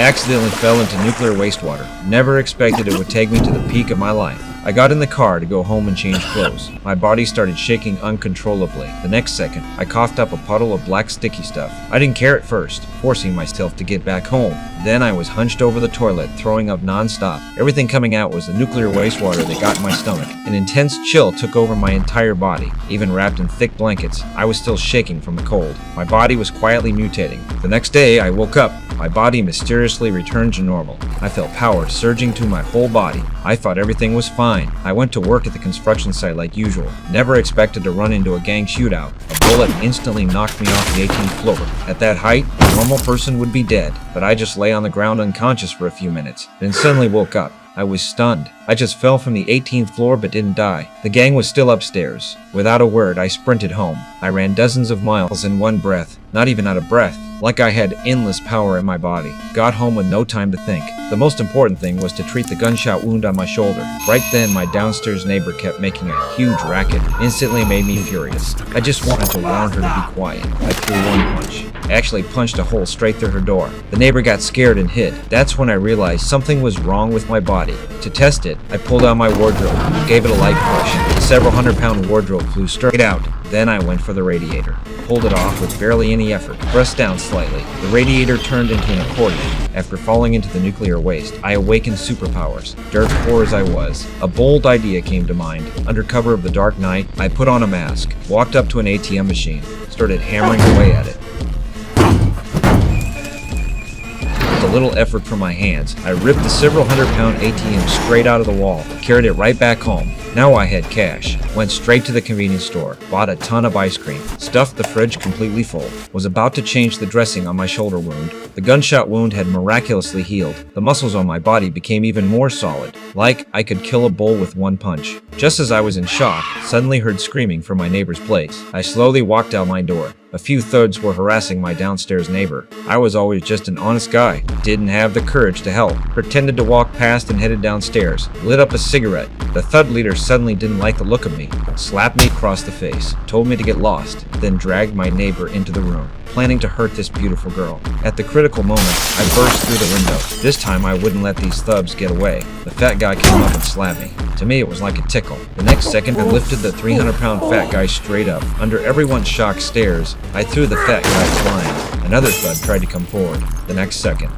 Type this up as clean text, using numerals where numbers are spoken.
accidentally fell into nuclear wastewater. Never expected it would take me to the peak of my life. I got in the car to go home and change clothes. My body started shaking uncontrollably. The next second, I coughed up a puddle of black sticky stuff. I didn't care at first, forcing myself to get back home. Then I was hunched over the toilet, throwing up non-stop. Everything coming out was the nuclear wastewater that got in my stomach. An intense chill took over my entire body. Even wrapped in thick blankets, I was still shaking from the cold. My body was quietly mutating. The next day, I woke up. My body mysteriously returned to normal. I felt power surging to my whole body. I thought everything was fine. I went to work at the construction site like usual. Never expected to run into a gang shootout. A bullet instantly knocked me off the 18th floor. At that height, a normal person would be dead, but I just lay on the ground unconscious for a few minutes, then suddenly woke up. I was stunned. I just fell from the 18th floor but didn't die. The gang was still upstairs. Without a word, I sprinted home. I ran dozens of miles in one breath, not even out of breath, like I had endless power in my body. Got home with no time to think. The most important thing was to treat the gunshot wound on my shoulder. Right then, my downstairs neighbor kept making a huge racket. Instantly made me furious. I just wanted to warn her to be quiet. I threw one punch. I actually punched a hole straight through her door. The neighbor got scared and hid. That's when I realized something was wrong with my body. To test it, I pulled out my wardrobe, gave it a light push. The several hundred-pound wardrobe flew straight out. Then I went for the radiator. Pulled it off with barely any effort. Pressed down slightly. The radiator turned into an accordion. After falling into the nuclear waste, I awakened superpowers. Dirt poor as I was, a bold idea came to mind. Under cover of the dark night, I put on a mask, walked up to an ATM machine, started hammering away at it. With a little effort from my hands, I ripped the several hundred-pound ATM straight out of the wall, carried it right back home. Now I had cash. Went straight to the convenience store, bought a ton of ice cream, stuffed the fridge completely full, was about to change the dressing on my shoulder wound. The gunshot wound had miraculously healed. The muscles on my body became even more solid, like I could kill a bull with one punch. Just as I was in shock, suddenly heard screaming from my neighbor's place. I slowly walked out my door. A few thugs were harassing my downstairs neighbor. I was always just an honest guy, didn't have the courage to help. Pretended to walk past and headed downstairs, lit up a cigarette. The thug leader suddenly didn't like the look of me, slapped me across the face, told me to get lost, then dragged my neighbor into the room, planning to hurt this beautiful girl. At the critical moment, I burst through the window. This time I wouldn't let these thugs get away. The fat guy came up and slapped me. To me, it was like a tickle. The next second, I lifted the 300-pound fat guy straight up. Under everyone's shocked stares, I threw the fat guy flying. Another thug tried to come forward. The next second,